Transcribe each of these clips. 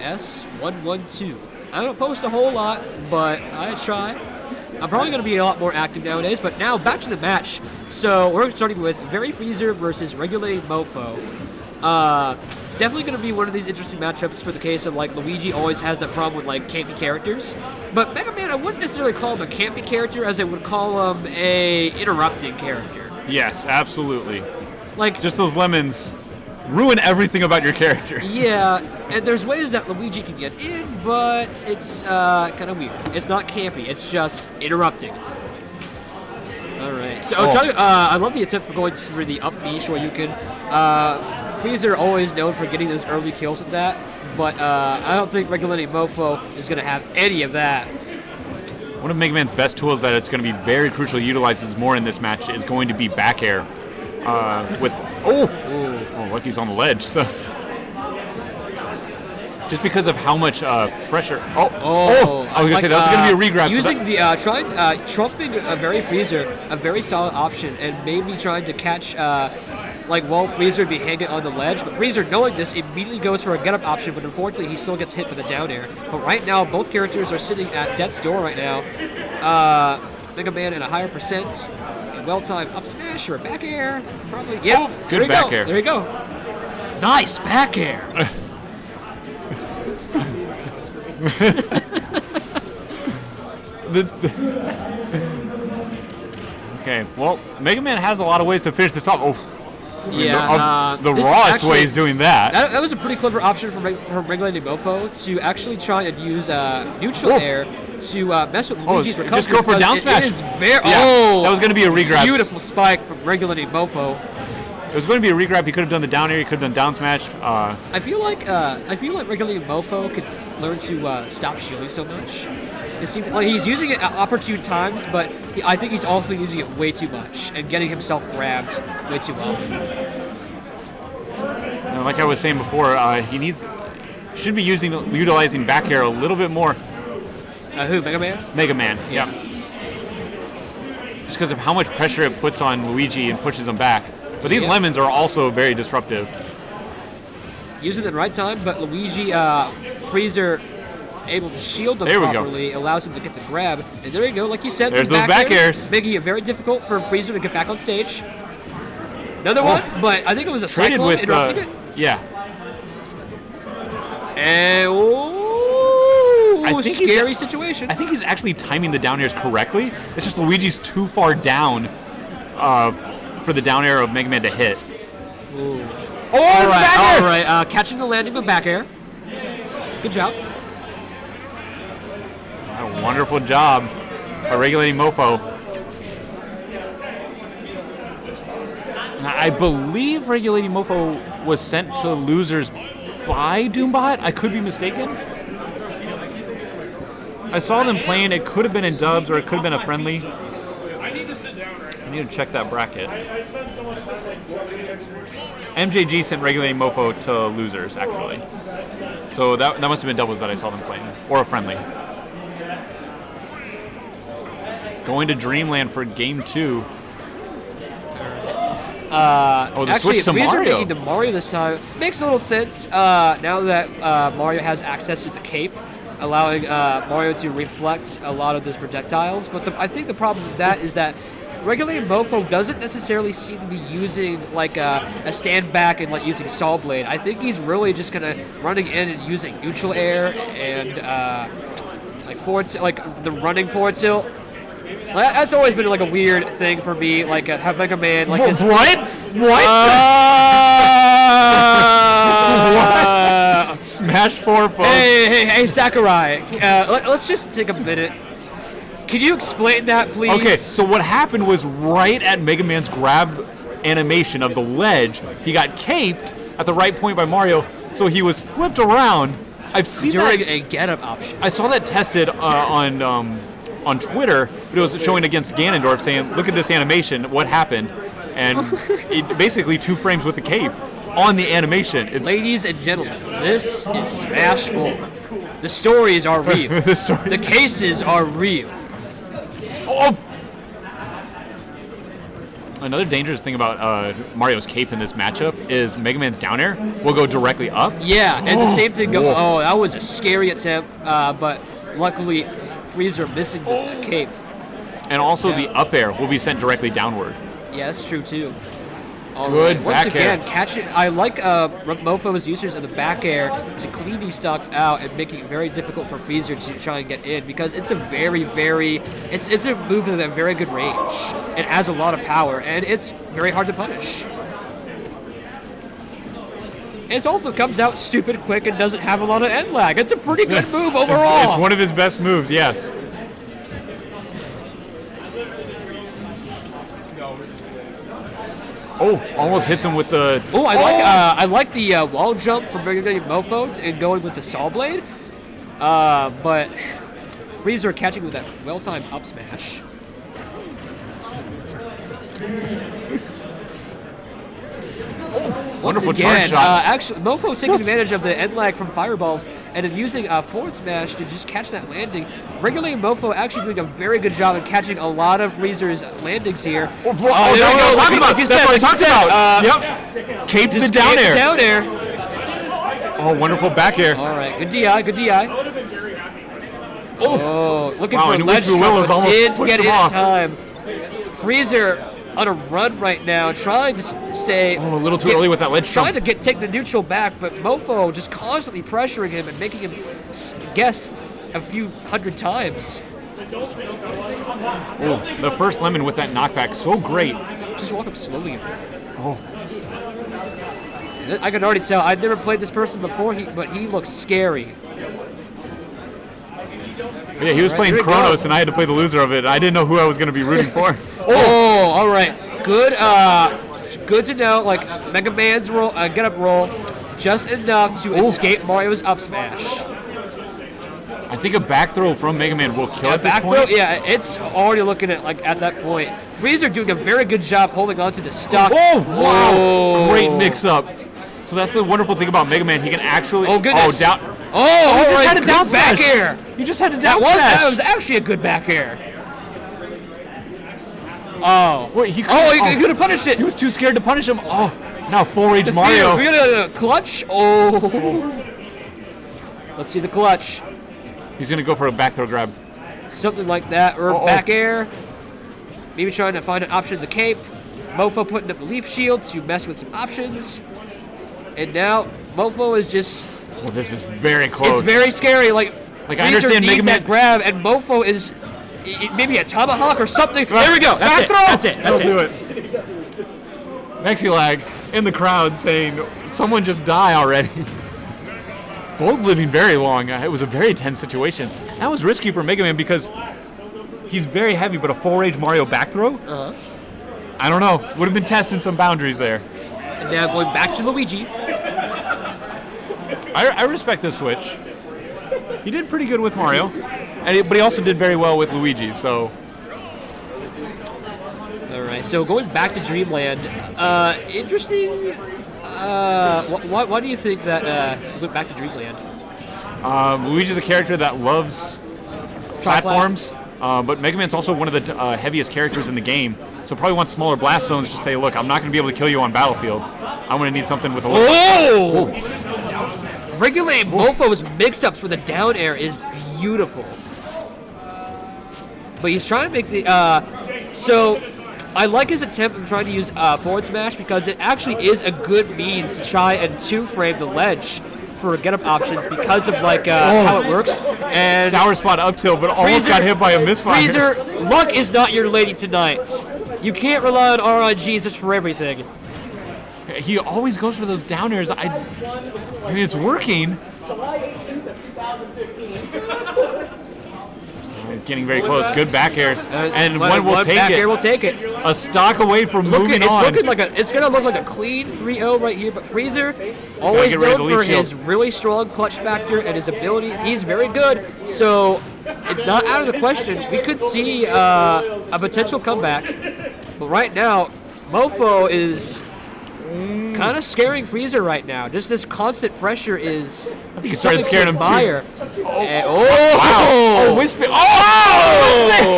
S112. I don't post a whole lot, but I try. I'm probably going to be a lot more active nowadays, but now back to the match. So we're starting with Very Freezer versus Regulating Mofo. Definitely going to be one of these interesting matchups for the case of, like, Luigi always has that problem with, like, campy characters. But Mega Man, I wouldn't necessarily call him a campy character as I would call him a interrupting character. Yes, absolutely. Like, just those lemons ruin everything about your character. Yeah, and there's ways that Luigi can get in, but it's kind of weird. It's not campy, it's just interrupting. Alright, so I love the attempt for going through the up niche where you can... Freezer always known for getting those early kills at that, but I don't think Regulating Mofo is going to have any of that. One of Mega Man's best tools that it's going to be very crucial he utilizes more in this match is going to be back air. Lucky he's on the ledge. So just because of how much pressure. I was gonna say that's gonna be a regrab. Using trumping a Very Freezer, a very solid option, and maybe trying to catch while Freezer would be hanging on the ledge. But Freezer, knowing this, immediately goes for a get-up option, but unfortunately he still gets hit with a down air. But right now, both characters are sitting at death's door right now. Mega Man at a higher percent. Well-timed up smash or a back air. Probably. Yeah. Good back air. There you go. Nice back air. Okay, well, Mega Man has a lot of ways to finish this off. Yeah, the rawest way is doing that. That was a pretty clever option from Regulating Mofo to actually try and use neutral air to mess with Luigi's recovery. Just go for down smash. It is very, that was going to be a regrab. Beautiful spike from Regulating Mofo. It was going to be a regrab. He could have done the down air. He could have done down smash. I feel like Regulating Mofo could learn to stop shielding so much. It seems like he's using it at opportune times, but I think he's also using it way too much and getting himself grabbed way too often. Like I was saying before, should be utilizing back air a little bit more. Who, Mega Man? Mega Man, yeah. Just because of how much pressure it puts on Luigi and pushes him back. But these lemons are also very disruptive. Using it at the right time, but Luigi, Freezer, able to shield them properly, allows him to get the grab. And there you go, like you said, there's those back airs. Making it very difficult for Freezer to get back on stage. Another one, but I think it was a cyclone interrupting it. Yeah. And scary situation. I think he's actually timing the down airs correctly. It's just Luigi's too far down for the down air of Mega Man to hit. Ooh. All right. Catching the landing with back air. Good job. A wonderful job by Regulating Mofo. Now, I believe Regulating Mofo was sent to losers by Doombot. I could be mistaken. I saw them playing. It could have been in dubs or it could have been a friendly. I need to check that bracket. MJG sent Regulating Mofo to losers, actually. So that must have been doubles that I saw them playing. Or a friendly. Going to Dreamland for Game 2. The switch to Mario. Making to Mario this time makes a little sense now that Mario has access to the cape, allowing Mario to reflect a lot of those projectiles. But I think the problem with that is that Regulating Mofo doesn't necessarily seem to be using a stand back and using Saw Blade. I think he's really just kind of running in and using neutral air and forward, the running forward tilt. That's always been a weird thing for me. Have Mega Man this. What? Smash 4, folks. Hey, Sakurai. Let's just take a minute. Can you explain that, please? Okay, so what happened was right at Mega Man's grab animation of the ledge, he got caped at the right point by Mario, so he was flipped around. I've seen during a get-up option. I saw that tested on Twitter, but it was showing against Ganondorf saying, look at this animation, what happened? And it basically 2 frames with the cape on the animation. Ladies and gentlemen, this is Smash 4. The stories are real. The cases are real. Another dangerous thing about Mario's cape in this matchup is Mega Man's down air will go directly up. Yeah, and the same thing. Oh, that was a scary attempt, but luckily Freezer missing the cape. And also the up air will be sent directly downward. Yeah, that's true too. All Good right. back Once again, air. catch it. I like Mofo's usage of the back air to clean these stocks out and making it very difficult for Freezer to try and get in because it's a it's a move with a very good range. It has a lot of power and it's very hard to punish. It also comes out stupid quick and doesn't have a lot of end lag. It's a pretty good move overall. It's one of his best moves, yes. Oh, almost hits him with the... Oh, I like the wall jump from getting Mofo and going with the Saw Blade. But Freezer catching with that well-timed up smash. Once Wonderful again, charge shot. actually, Mofo's taking advantage of the end lag from fireballs and is using a forward smash to just catch that landing. Regularly, Mofo actually doing a very good job of catching a lot of Freezer's landings here. There we go. Talking about. That's what I talked about. Yep. Cape the down air. Down air. Oh, wonderful back air. All right, good DI, good DI. Oh, looking for a and ledge Whisper Willows drop, but almost did pushed get him it in off. time. Freezer on a run right now, trying to stay. Oh, a little too early with that ledge Trying jump. to take the neutral back, but Mofo just constantly pressuring him and making him guess a few hundred times. Oh, the first lemon with that knockback, so great. Just walk up slowly. Oh, I can already tell. I've never played this person before, but he looks scary. yeah, he was playing here we go. Kronos, and I had to play the loser of it. I didn't know who I was going to be rooting for. Oh, all right. Good. Good to know. Like Mega Man's roll, get up roll, just enough to escape Mario's up smash. I think a back throw from Mega Man will kill Yeah, at this back point. throw. Yeah, it's already looking at that point. Freezer doing a very good job holding on to the stock. Oh, wow. Whoa. Great mix up. So that's the wonderful thing about Mega Man. He can actually... Oh goodness. Oh, down... Oh, he just all right, had a good down back smash. air. You just had a That down was smash. that was actually a good back air. Oh. Wait, he He could have punished it. He was too scared to punish him. Oh, now full rage The Mario. We're gonna clutch. Oh. Let's see the clutch. He's going to go for a back throw grab. Something like that, or Uh-oh. back air. Maybe trying to find an option in the cape. Mofo putting up the leaf shield to mess with some options. And now Mofo is just. Oh, this is very close. It's very scary. Like I Freezer understand needs Mega that Man- grab, and Mofo is maybe a tomahawk or something. There we go. That's Back it. throw. That's it. That's He'll it. do it. Mexilag in the crowd saying, someone just die already. Both living very long. It was a very tense situation. That was risky for Mega Man because he's very heavy, but a full rage Mario back throw? I don't know. Would have been testing some boundaries there. And now going back to Luigi. I respect this switch. He did pretty good with Mario, but he also did very well with Luigi, so... All right. So going back to Dreamland, interesting. Why do you think that went back to Dreamland? Luigi's a character that loves platforms, but Mega Man's also one of the heaviest characters in the game, so probably wants smaller blast zones to say, look, I'm not going to be able to kill you on Battlefield. I'm going to need something with a little... Oh! Regulate Mofo's mix-ups with a down air is beautiful. But he's trying to make the... So, I like his attempt of trying to use forward smash because it actually is a good means to try and two-frame the ledge for get-up options because of how it works. And Sour spot up tilt, but almost got hit by a misfire. Freezer, luck is not your lady tonight. You can't rely on RNGs just for everything. He always goes for those down airs. I mean, it's working. He's getting very close. Good back airs. And one will take back it. air will take it. A stock away from moving on. It's gonna look like a clean 3-0 right here, but Freezer, always get rid of known the for leaf shield. his really strong clutch factor and his ability. He's very good, so not out of the question. We could see a potential comeback, but right now, Mofo is kind of scaring Freezer right now. Just this constant pressure is. I think he started scaring him too. admire. Wow. Oh, Whisper. Oh!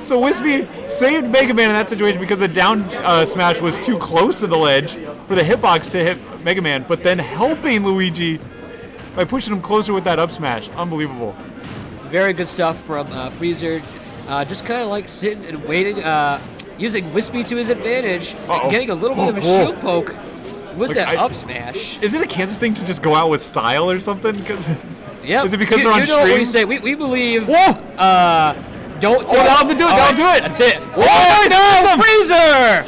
So Wispy saved Mega Man in that situation because the down smash was too close to the ledge for the hitbox to hit Mega Man, but then helping Luigi by pushing him closer with that up smash. Unbelievable. Very good stuff from Freezer. Just kind of like sitting and waiting, using Wispy to his advantage, and getting a little bit of a shield poke with that up smash. Is it a Kansas thing to just go out with style or something? Yep. Is it because they're on stream? You know what we say. We believe. Whoa! Don't do it. Don't Do it. Don't do it. That's it. Oh, no! Freezer!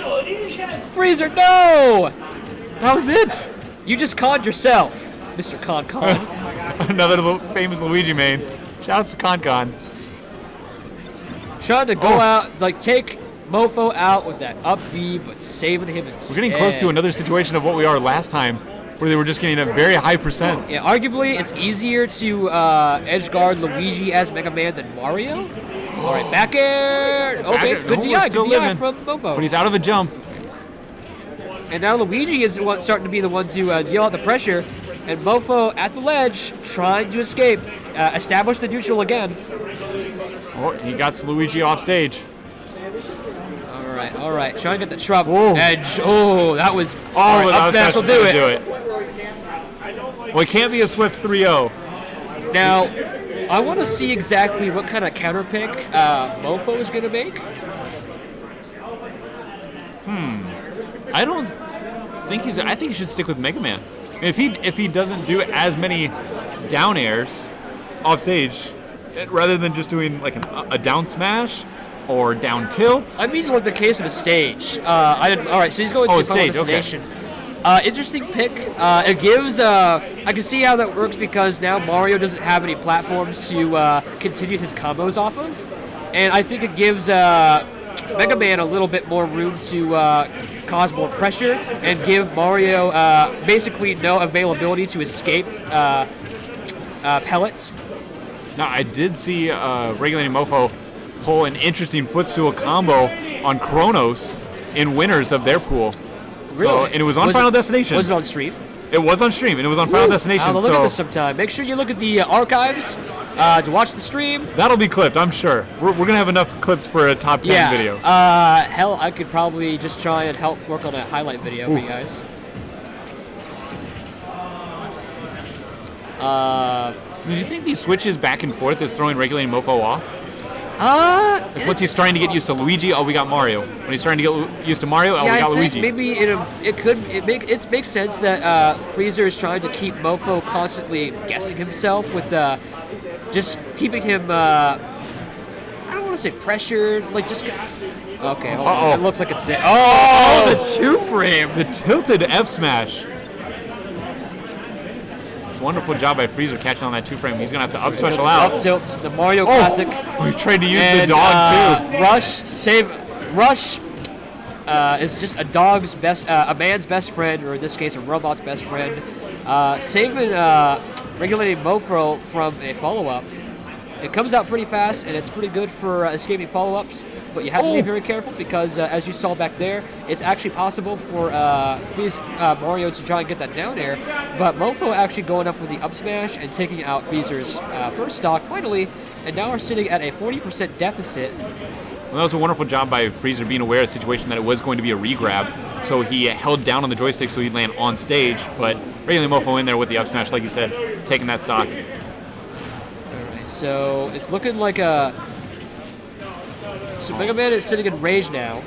Freezer, no! That was it. You just conned yourself, Mr. Con. Another famous Luigi main. Shout out to Con. Trying to go out, like take Mofo out with that up B, but saving him instead. We're getting close to another situation of what we are last time, where they were just getting a very high percent. Yeah, arguably it's easier to edge guard Luigi as Mega Man than Mario. All right, back air. Okay, good DI from Mofo. But he's out of a jump. And now Luigi is starting to be the one to deal out the pressure, and Mofo at the ledge trying to escape, establish the neutral again. Oh, he got Luigi off stage. All right. Trying to get the shrub edge. Oh, that was. Oh, up smash will do it. Well, it can't be a swift 3-0. Now, I want to see exactly what kind of counter pick Mofo is going to make. I don't think I think he should stick with Mega Man. If he doesn't do as many down airs off stage, rather than just doing like a down smash or down tilt. I mean, like the case of a stage. All right, so he's going to Final Destination. Okay. Interesting pick. It gives. I can see how that works because now Mario doesn't have any platforms to continue his combos off of, and I think it gives Mega Man a little bit more room to cause more pressure and give Mario basically no availability to escape pellets. Now, I did see Regulating Mofo pull an interesting footstool combo on Kronos in winners of their pool. Really? So, and it was on Final Destination. Was it on stream? It was on stream, and it was on Final Destination. I'll look at this sometime. Make sure you look at the archives to watch the stream. That'll be clipped, I'm sure. We're going to have enough clips for a top 10 video. Hell, I could probably just try and help work on a highlight video for you guys. Did you think these switches back and forth is throwing Regulating Mofo off? Like once he's starting to get used to Luigi, oh, we got Mario. When he's starting to get used to Mario, oh, we got Luigi. Maybe it makes sense that Freezer is trying to keep Mofo constantly guessing himself with just keeping him. I don't want to say pressured, like just. Okay, hold on. It looks like it's it. Oh, the two frame. The tilted F smash. Wonderful job by Freezer catching on that two frame. He's going to have to up special out. Up tilts, the Mario classic. We tried to use the dog too. Rush is just a man's best friend, or in this case, a robot's best friend. Saving Regulating Mofo from a follow-up. It comes out pretty fast, and it's pretty good for escaping follow-ups, but you have to be very careful because, as you saw back there, it's actually possible for Mario to try and get that down air, but Mofo actually going up with the up smash and taking out Freezer's first stock finally, and now we're sitting at a 40% deficit. Well, that was a wonderful job by Freezer being aware of the situation that it was going to be a regrab, so he held down on the joystick so he'd land on stage, but Regulating Mofo in there with the up smash, like you said, taking that stock. So it's looking like so Mega Man is sitting in rage now.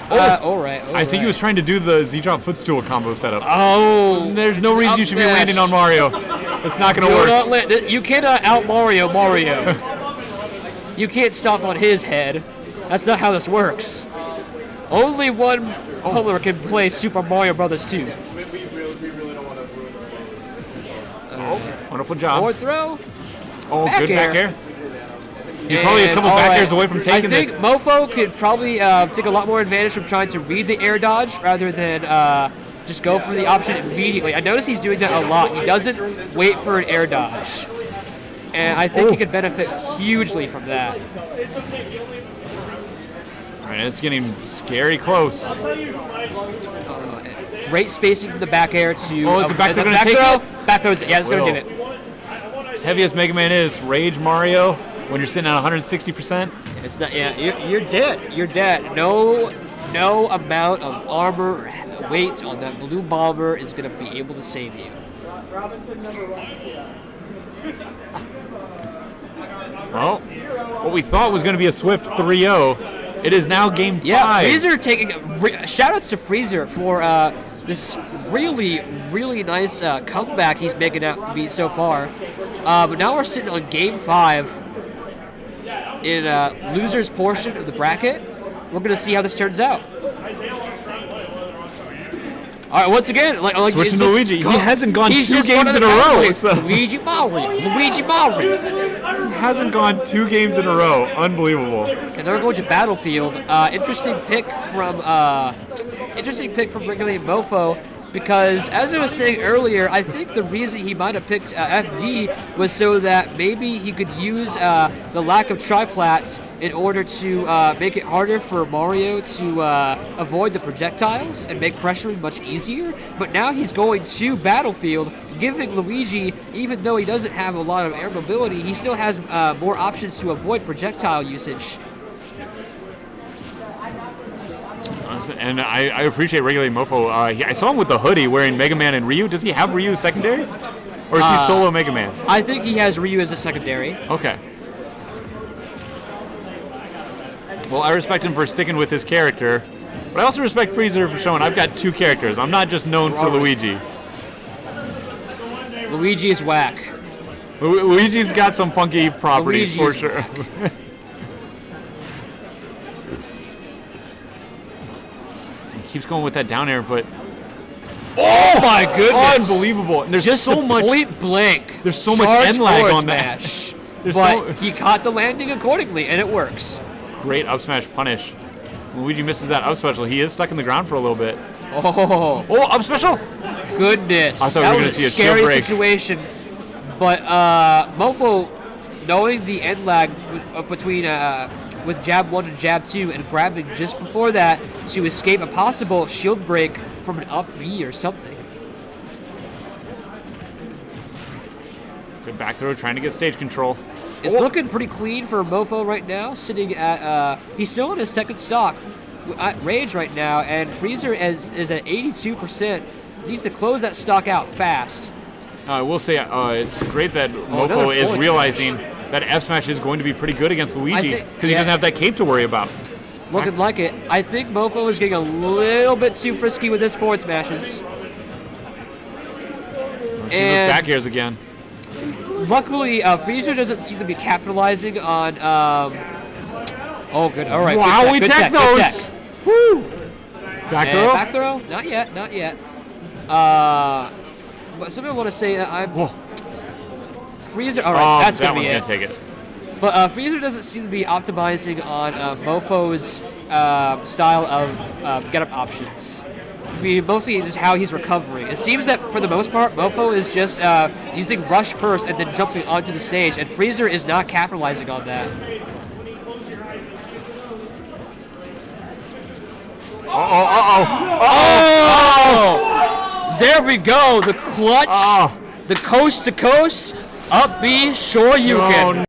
All right. I think he was trying to do the Z-drop footstool combo setup. Oh, there's no reason you should be landing on Mario. It's not going to work. You cannot out Mario. You can't stomp on his head. That's not how this works. Only one player can play Super Mario Brothers 2. Wonderful job. Forward throw. Oh, good back air. He's probably a couple back airs away from taking this. I think Mofo could probably take a lot more advantage from trying to read the air dodge rather than just go for the option immediately. I notice he's doing that a lot. He doesn't wait for an air dodge. And I think he could benefit hugely from that. All right, it's getting scary close. Great spacing from the back air to... Oh, is the back throw going to take it? Back throws it. Yeah, it's going to do it. As heavy as Mega Man is, Rage Mario, when you're sitting at 160%, It's not. Yeah, you're dead. You're dead. No amount of armor weight on that blue bomber is gonna be able to save you. Well, what we thought was going to be a swift 3-0, it is now game 5. Yeah, Freezer taking. Shoutouts to Freezer for this really nice comeback he's making out to be so far. But now we're sitting on game 5 in loser's portion of the bracket. We're gonna see how this turns out. All right, once again, Switching to Luigi. He hasn't gone he's 2 just games in a row. So. Luigi Mario. He hasn't gone 2 games in a row. Unbelievable. And they're going to Battlefield. Interesting pick from Regulate Mofo, because as I was saying earlier, I think the reason he might have picked FD was so that maybe he could use the lack of triplats in order to make it harder for Mario to avoid the projectiles and make pressuring much easier. But now he's going to Battlefield, giving Luigi, even though he doesn't have a lot of air mobility, he still has more options to avoid projectile usage. And I appreciate Regulate Mofo. I saw him with the hoodie wearing Mega Man and Ryu. Does he have Ryu secondary? Or is he solo Mega Man? I think he has Ryu as a secondary. Okay. Well, I respect him for sticking with his character. But I also respect Freezer for showing I've got 2 characters. I'm not just known for Luigi. Luigi is whack. Luigi's got some funky properties for sure. Keeps going with that down air, but oh my goodness! Unbelievable! And there's just so much point blank. There's so much end lag on that. But he caught the landing accordingly, and it works. Great up smash punish. Luigi misses that up special. He is stuck in the ground for a little bit. Oh, up special! Goodness, I thought that we were was going to see a a scary shield break. situation. But Mofo, knowing the end lag between with jab 1 and jab 2 and grabbing just before that to escape a possible shield break from an up B or something. Good back throw, trying to get stage control. It's looking pretty clean for Mofo right now, sitting at, he's still in his second stock at Rage right now, and Freezer is at 82%. Needs to close that stock out fast. I will say it's great that Mofo is realizing that F Smash is going to be pretty good against Luigi because he doesn't have that cape to worry about. Looking like it. I think Mofo is getting a little bit too frisky with his forward smashes. And back airs again. Luckily, Freezer doesn't seem to be capitalizing on. Oh, good. All right. Wow, we tech those. Woo! Back throw. Back throw. Not yet. Not yet. But something I want to say that I'm. Freezer. All right, that's gonna be it. That one's gonna take it. But Freezer doesn't seem to be optimizing on Mofo's style of get-up options. I mean, mostly just how he's recovering. It seems that for the most part, Mofo is just using rush first and then jumping onto the stage, and Freezer is not capitalizing on that. Oh! There we go. The clutch, the coast to coast, up B, sure you can.